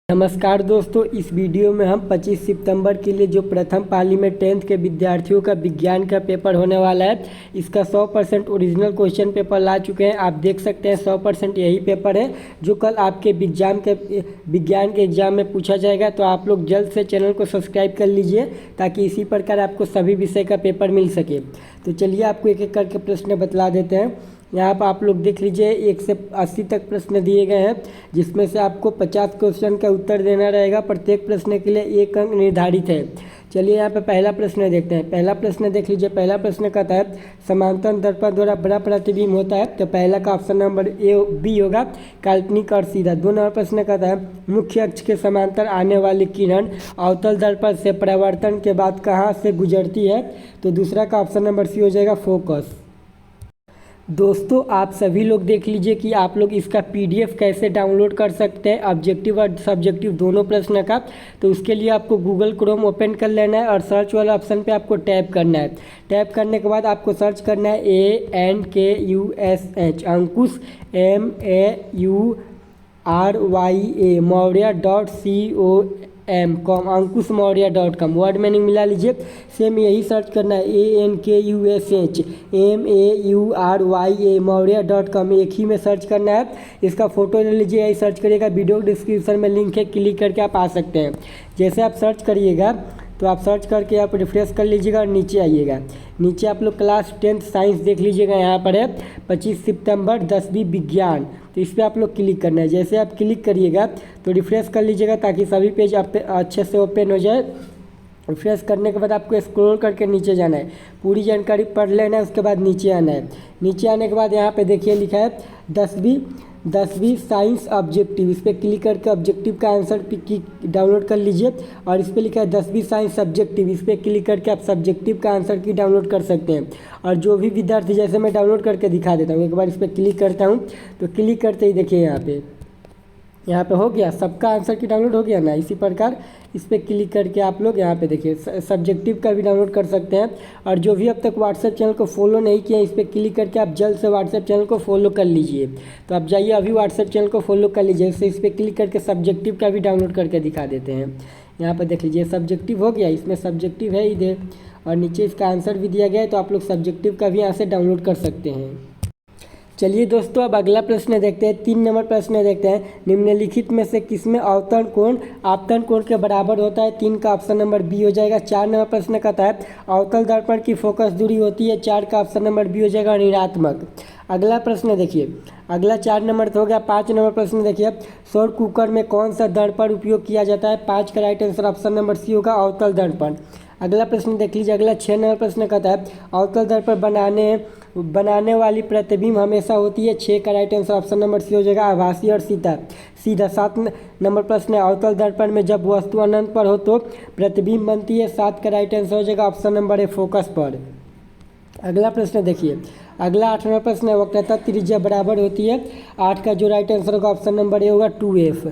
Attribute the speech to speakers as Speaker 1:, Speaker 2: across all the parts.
Speaker 1: नमस्कार दोस्तों, इस वीडियो में हम 25 सितंबर के लिए जो प्रथम पाली में 10th के विद्यार्थियों का विज्ञान का पेपर होने वाला है, इसका 100% ओरिजिनल क्वेश्चन पेपर ला चुके हैं। आप देख सकते हैं 100% यही पेपर है जो कल आपके विज्ञान के एग्जाम में पूछा जाएगा। तो आप लोग जल्द से चैनल को सब्सक्राइब कर लीजिए ताकि इसी प्रकार आपको सभी विषय का पेपर मिल सके। तो चलिए आपको एक एक करके प्रश्न बतला देते हैं। यहाँ पर आप लोग देख लीजिए 1 से 80 तक प्रश्न दिए गए हैं, जिसमें से आपको 50 क्वेश्चन का उत्तर देना रहेगा। प्रत्येक प्रश्न के लिए 1 अंक निर्धारित है। चलिए यहाँ पे पहला प्रश्न देखते हैं। पहला प्रश्न देख लीजिए। पहला प्रश्न कहता है समांतर दर्पण द्वारा बड़ा प्रतिबिंब होता है। तो पहला का ऑप्शन नंबर बी होगा, काल्पनिक और सीधा। 2 नंबर प्रश्न कहता है मुख्य अक्ष के समांतर आने वाली किरण अवतल दर्पण से परावर्तन के बाद कहाँ से गुजरती है। तो दूसरा का ऑप्शन नंबर सी हो जाएगा, फोकस। दोस्तों आप सभी लोग देख लीजिए कि आप लोग इसका पीडीएफ कैसे डाउनलोड कर सकते हैं, ऑब्जेक्टिव और सब्जेक्टिव दोनों प्रश्न का। तो उसके लिए आपको गूगल क्रोम ओपन कर लेना है और सर्च वाला ऑप्शन पे आपको टैप करना है। टैप करने के बाद आपको सर्च करना है ANKUSH अंकुश MAURYA मौर्या.com ankushmaurya.com वर्ड मीनिंग मिला लीजिए। सेम यही सर्च करना है ANKUSH MAURYA मौर्या.com, एक ही में सर्च करना है। इसका फोटो ले लीजिए, यही सर्च करिएगा। वीडियो डिस्क्रिप्शन में लिंक है, क्लिक करके आप आ सकते हैं। जैसे आप सर्च करिएगा तो आप सर्च करके आप रिफ्रेश कर लीजिएगा और नीचे आइएगा। नीचे आप लोग क्लास 10th साइंस देख लीजिएगा, यहाँ पर है 25 सितंबर 10वीं विज्ञान। तो इस पर आप लोग क्लिक करना है। जैसे आप क्लिक करिएगा तो रिफ्रेश कर लीजिएगा ताकि सभी पेज आप अच्छे से ओपन हो जाए। रिफ्रेश करने के बाद आपको स्क्रॉल करके नीचे जाना है, पूरी जानकारी पढ़ लेना है। उसके बाद नीचे आना है। नीचे आने के बाद यहाँ पे देखिए लिखा है 10वीं साइंस ऑब्जेक्टिव। इस पर क्लिक करके ऑब्जेक्टिव का आंसर की डाउनलोड कर लीजिए। और इस पर लिखा है 10वीं साइंस सब्जेक्टिव। इस पर क्लिक करके आप सब्जेक्टिव का आंसर की डाउनलोड कर सकते हैं। और जो भी विद्यार्थी, जैसे मैं डाउनलोड करके दिखा देता हूँ, एक बार इस पर क्लिक करता हूँ तो क्लिक करते ही देखिए यहाँ पे हो गया, सबका आंसर की डाउनलोड हो गया ना। इसी प्रकार इस पर क्लिक करके आप लोग यहाँ पे देखिए सब्जेक्टिव का भी डाउनलोड कर सकते हैं। और जो भी अब तक व्हाट्सएप चैनल को फॉलो नहीं किया, इस पर क्लिक करके आप जल्द से व्हाट्सएप चैनल को फॉलो कर लीजिए। तो आप जाइए अभी व्हाट्सएप चैनल को फॉलो कर लीजिए। इस पर क्लिक करके सब्जेक्टिव का भी डाउनलोड करके दिखा देते हैं। यहाँ पर देख लीजिए सब्जेक्टिव हो गया, इसमें सब्जेक्टिव है इधर और नीचे इसका आंसर भी दिया गया है। तो आप लोग सब्जेक्टिव का भी यहाँ से डाउनलोड कर सकते हैं। चलिए दोस्तों अब अगला प्रश्न देखते हैं। 3 नंबर प्रश्न देखते हैं। निम्नलिखित में से किसमें अवतरण कोण आपतन कोण के बराबर होता है। 3 का ऑप्शन नंबर बी हो जाएगा। 4 नंबर प्रश्न कहता है अवतल दर्पण की फोकस दूरी होती है। 4 का ऑप्शन नंबर बी हो जाएगा, ऋणात्मक। अगला प्रश्न देखिए, अगला 4 नंबर तो हो गया। 5 नंबर प्रश्न देखिए, सौर कुकर में कौन सा दर्पण उपयोग किया जाता है। 5 का right answer option number C होगा, अवतल दर्पण। अगला प्रश्न देख लीजिए। अगला 6 नंबर प्रश्न कहता है अवतल दर्पण बनाने वाली प्रतिबिंब हमेशा होती है। 6 का right answer option number C हो जाएगा, आभासी और सीधा। 7 नंबर प्रश्न है अवतल दर्पण में जब वस्तु अनंत पर हो तो प्रतिबिंब बनती है। 7 का राइट आंसर हो जाएगा ऑप्शन नंबर है, फोकस पर। अगला प्रश्न देखिए, अगला 8 नंबर प्रश्न है वक्रता त्रिज्या बराबर होती है। 8 का जो राइट आंसर होगा ऑप्शन नंबर ए होगा, 2f।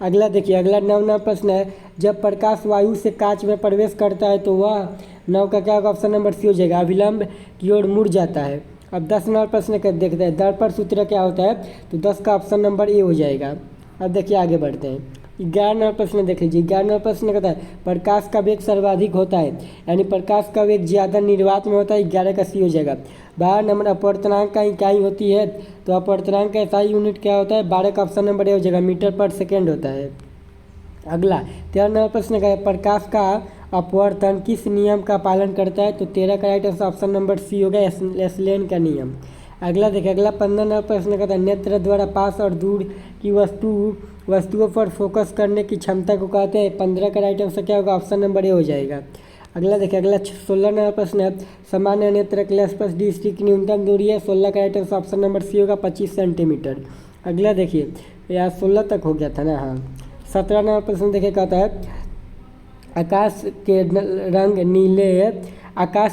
Speaker 1: अगला देखिए, अगला 9 नंबर प्रश्न है जब प्रकाश वायु से कांच में प्रवेश करता है तो वह 9 का क्या होगा, ऑप्शन नंबर सी हो जाएगा, अविलंब की ओर मुड़ जाता है। अब 10 नंबर प्रश्न का देखते हैं दर्पण सूत्र क्या होता है। तो 10 का ऑप्शन नंबर ए हो जाएगा। अब देखिए आगे बढ़ते हैं। 11 नंबर प्रश्न देख लीजिए। 11 नंबर प्रश्न कहता है प्रकाश का वेग सर्वाधिक होता है, यानी प्रकाश का वेग ज़्यादा निर्वात में होता है। 11 का सी हो जाएगा। 12 नंबर अपवर्तनांक का इकाई होती है। तो अपवर्तनांक का SI यूनिट क्या होता है। 12 का ऑप्शन नंबर ए हो जाएगा, मीटर पर सेकेंड होता है। अगला 13 नंबर प्रश्न का है प्रकाश का अपवर्तन किस नियम का पालन करता है। तो 13 का right answer option number C होगा, लेस्लेन का नियम। अगला देखिए, अगला 15 नंबर प्रश्न कहता है नेत्र द्वारा पास और दूर की वस्तुओं पर फोकस करने की क्षमता को कहते हैं। 15 का राइट आंसर क्या होगा, ऑप्शन नंबर ए हो जाएगा। अगला देखिए, अगला 16 नंबर प्रश्न है सामान्य नेत्र के स्पर्श दृष्टि की न्यूनतम दूरी है। 16 का right answer option number C होगा, 25 सेंटीमीटर। अगला देखिए, यहाँ 16 तक हो गया था ना। हाँ, 17 नंबर प्रश्न देखिए कहता है आकाश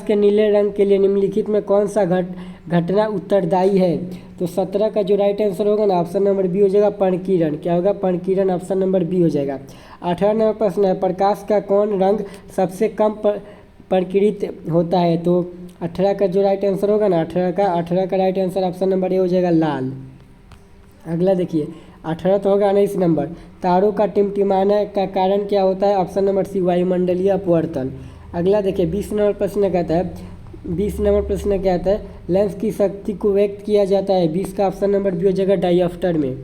Speaker 1: के नीले रंग के लिए निम्नलिखित में कौन सा घटना उत्तरदायी है। तो 17 का जो राइट आंसर होगा ना, ऑप्शन नंबर बी हो जाएगा, पर्णकिरण। क्या होगा, पर्णकिरण, ऑप्शन नंबर बी हो जाएगा। 18 नंबर प्रश्न है प्रकाश का कौन रंग सबसे कम प्रकीर्णित होता है। तो 18 का जो राइट आंसर होगा ना, 18 का right answer option number A हो जाएगा, लाल। अगला देखिए, 18 तो होगा 19 नंबर। तारों का टिमटिमाने का कारण क्या होता है? ऑप्शन नंबर सी, वायुमंडलीय अपवर्तन। अगला देखिए 20 नंबर प्रश्न कहता है, 20 नंबर प्रश्न क्या आता है? लेंस की शक्ति को व्यक्त किया जाता है 20 का ऑप्शन नंबर बी हो जाएगा डायऑप्टर में।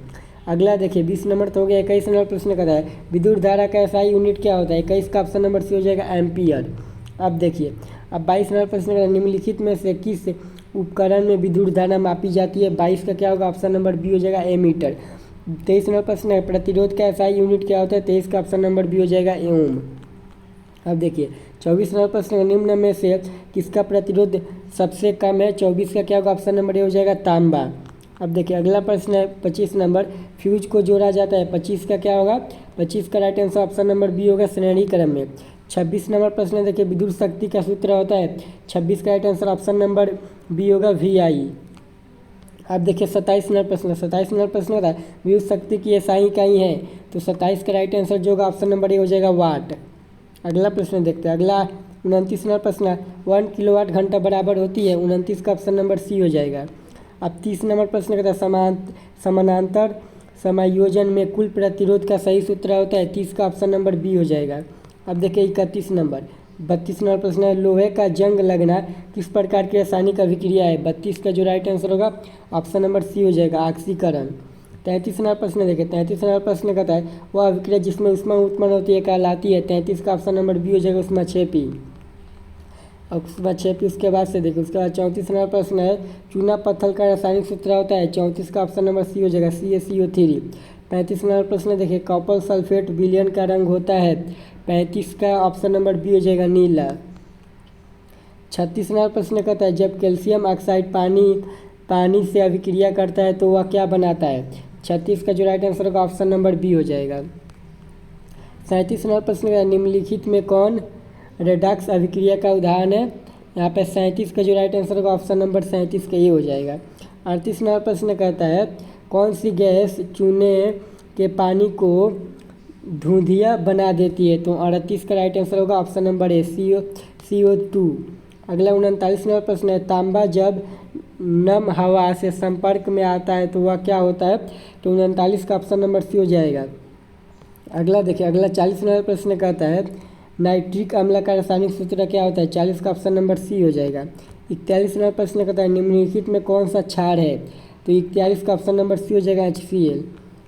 Speaker 1: अगला देखिए 20 नंबर तो हो गया। 21 नंबर प्रश्न कहता है विद्युत धारा का एसआई यूनिट क्या होता है? 21 का ऑप्शन नंबर सी हो जाएगा एम्पियर। अब देखिए अब 22 नंबर प्रश्न कहता है निम्नलिखित में से किस उपकरण में विद्युत धारा मापी जाती है? 22 का क्या होगा? ऑप्शन नंबर बी हो जाएगा एमीटर। 23 नंबर प्रश्न है प्रतिरोध का एसआई यूनिट क्या होता है? 23 का ऑप्शन नंबर बी हो जाएगा ओम। अब देखिए 24 नंबर प्रश्न निम्न में से किसका प्रतिरोध सबसे कम है? 24 का क्या होगा? ऑप्शन नंबर ए हो जाएगा तांबा। अब देखिए अगला प्रश्न है 25 नंबर, फ्यूज को जोड़ा जाता है 25 का क्या होगा? 25 का right answer option number B होगा श्रेणी क्रम में। 26 नंबर प्रश्न देखिए विद्युत शक्ति का सूत्र होता है 26 का right answer option number B होगा VI। अब देखिए 27 नंबर प्रश्न, 27 नंबर प्रश्न होता है विद्युत शक्ति की एसआई इकाई है, तो 27 का राइट आंसर जो होगा ऑप्शन नंबर ए हो जाएगा वाट। अगला प्रश्न देखते हैं। अगला 29 नंबर प्रश्न 1 किलोवाट घंटा बराबर होती है, 29 का ऑप्शन नंबर सी हो जाएगा। अब 30 नंबर प्रश्न कहता है समानांतर समायोजन में कुल प्रतिरोध का सही सूत्र होता है, 30 का ऑप्शन नंबर बी हो जाएगा। अब देखिए 31 नंबर, 32 नंबर प्रश्न है लोहे का जंग लगना किस प्रकार की रासायनिक अभिक्रिया है? 32 का जो राइट आंसर होगा ऑप्शन नंबर सी हो जाएगा ऑक्सीकरण। 33 नंबर प्रश्न देखिए 33 नंबर प्रश्न कहता है वह अभिक्रिया जिसमें ऊष्मा उत्पन्न होती है कहलाती है? 33 का ऑप्शन नंबर बी हो जाएगा ऊष्माक्षेपी। ऊष्माक्षेपी उसके बाद से देखिए उसके बाद 34 नंबर प्रश्न है चूना पत्थर का रासायनिक सूत्र होता है, 34 का ऑप्शन नंबर सी हो जाएगा CaCO3। 35 नंबर प्रश्न देखिए कॉपर सल्फेट विलयन का रंग होता है, 35 का ऑप्शन नंबर बी हो जाएगा नीला। 36 नंबर प्रश्न कहता है जब कैल्शियम ऑक्साइड पानी से अभिक्रिया करता है तो वह क्या बनाता है? 36 का जो राइट आंसर होगा ऑप्शन नंबर बी हो जाएगा। 37 नंबर प्रश्न का निम्नलिखित में कौन रेडॉक्स अभिक्रिया का उदाहरण है? यहाँ पे 37 का जो राइट आंसर होगा ऑप्शन नंबर 37 का ये हो जाएगा। 38 नंबर प्रश्न कहता है कौन सी गैस चूने के पानी को धुंधिया बना देती है? तो 38 का राइट आंसर होगा ऑप्शन नंबर ए CO2। अगला 39 नंबर प्रश्न है तांबा जब नम हवा से संपर्क में आता है तो वह क्या होता है? तो 39 का ऑप्शन नंबर सी हो जाएगा। अगला देखिए अगला 40 नंबर प्रश्न कहता है नाइट्रिक अम्ल का रासायनिक सूत्र क्या होता है? 40 का ऑप्शन नंबर सी हो जाएगा। 41 नंबर प्रश्न कहता है निम्नलिखित में कौन सा क्षार है? तो 41 का ऑप्शन नंबर सी हो जाएगा HCl।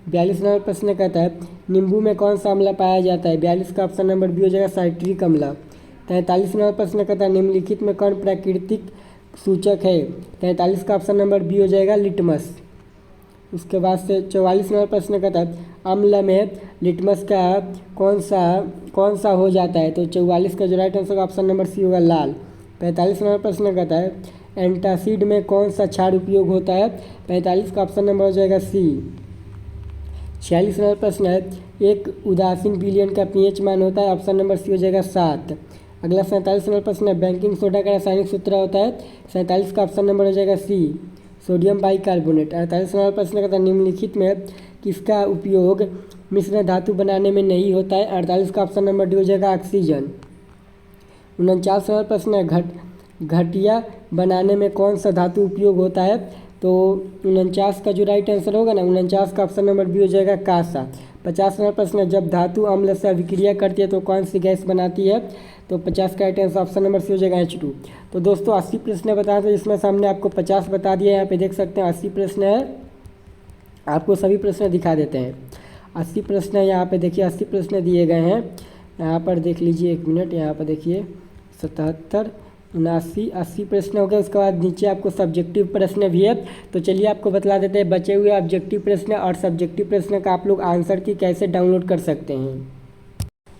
Speaker 1: 42 नंबर प्रश्न कहता है नींबू में कौन सा अम्ल पाया जाता है? 42 का ऑप्शन नंबर बी हो जाएगा साइट्रिक अम्ल। 43 नंबर प्रश्न कहता है निम्नलिखित में कौन प्राकृतिक सूचक है? 43 का ऑप्शन नंबर बी हो जाएगा लिटमस। उसके बाद से 44 नंबर प्रश्न कहता है अम्ल में लिटमस का कौन सा हो जाता है? तो 44 का जो right answer option number C होगा लाल। 45 नंबर प्रश्न कहता है एंटासिड में कौन सा क्षार उपयोग होता है? 45 का ऑप्शन नंबर हो जाएगा सी। 46 नंबर प्रश्न है एक उदासीन विलयन का pH मान होता है, ऑप्शन नंबर सी हो जाएगा 7। अगला 47 नंबर प्रश्न है बेकिंग सोडा का रासायनिक सूत्र होता है, 47 का ऑप्शन नंबर हो जाएगा सी सोडियम बाइकार्बोनेट। 48 नंबर प्रश्न कहता है निम्नलिखित में किसका उपयोग मिश्र धातु बनाने में नहीं होता है? 48 का ऑप्शन नंबर डी हो जाएगा ऑक्सीजन। 49 नंबर प्रश्न है घटिया बनाने में कौन सा धातु उपयोग होता है? तो 49 का जो राइट आंसर होगा ना 49 का ऑप्शन नंबर बी हो जाएगा कांसा। 50 नंबर प्रश्न है जब धातु अम्ल से अभिक्रिया करती है तो कौन सी गैस बनाती है? तो 50 का right answer option number C हो जाएगा H2। तो दोस्तों 80 प्रश्न बताए थे जिसमें से हमने आपको 50 बता दिया। यहाँ पे देख सकते हैं 80 प्रश्न है, आपको सभी प्रश्न दिखा देते हैं। 80 प्रश्न है, यहाँ पे देखिए 80 प्रश्न दिए गए हैं। यहाँ पर देख लीजिए, एक मिनट, यहाँ पर देखिए 77 79 80 प्रश्न हो गए। उसके बाद नीचे आपको सब्जेक्टिव प्रश्न भी है। तो चलिए आपको बतला देते हैं बचे हुए ऑब्जेक्टिव प्रश्न और सब्जेक्टिव प्रश्न का आप लोग आंसर की कैसे डाउनलोड कर सकते हैं।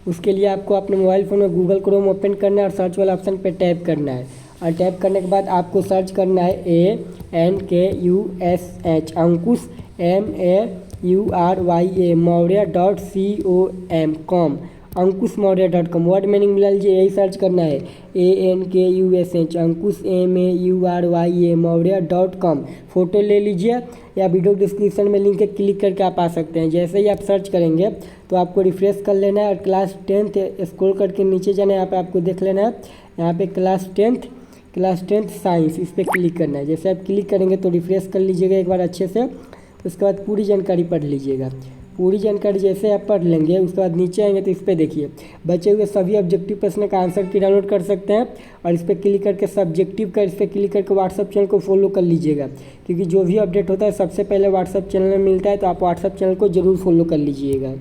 Speaker 1: उसके लिए आपको अपने मोबाइल फ़ोन में गूगल क्रोम ओपन करना है और सर्च वाला ऑप्शन पे टैप करना है और टैप करने के बाद आपको सर्च करना है ANKUSH अंकुश MAURYA मौर्य.com अंकुश मौर्य.com वर्ड मीनिंग मिला लीजिए, यही सर्च करना है ANKUSH अंकुश MAURYA मौर्य.com। फ़ोटो ले लीजिए या वीडियो डिस्क्रिप्शन में लिंक है, क्लिक करके आप आ सकते हैं। जैसे ही आप सर्च करेंगे तो आपको रिफ्रेश कर लेना है और क्लास 10th स्क्रॉल करके नीचे जाना है। यहाँ पे आपको देख लेना है, यहाँ पे क्लास 10th साइंस, इस पर क्लिक करना है। जैसे आप क्लिक करेंगे तो रिफ्रेश कर लीजिएगा एक बार अच्छे से, तो उसके बाद पूरी जानकारी पढ़ लीजिएगा। पूरी जानकारी जैसे आप पढ़ लेंगे उसके बाद नीचे आएंगे तो इस पर देखिए बचे हुए सभी ऑब्जेक्टिव प्रश्न का आंसर की डाउनलोड कर सकते हैं और इस पर क्लिक करके सब्जेक्टिव का इस पर क्लिक करके व्हाट्सअप चैनल को फॉलो कर लीजिएगा, क्योंकि जो भी अपडेट होता है सबसे पहले व्हाट्सअप चैनल में मिलता है, तो आप व्हाट्सअप चैनल को ज़रूर फॉलो कर लीजिएगा।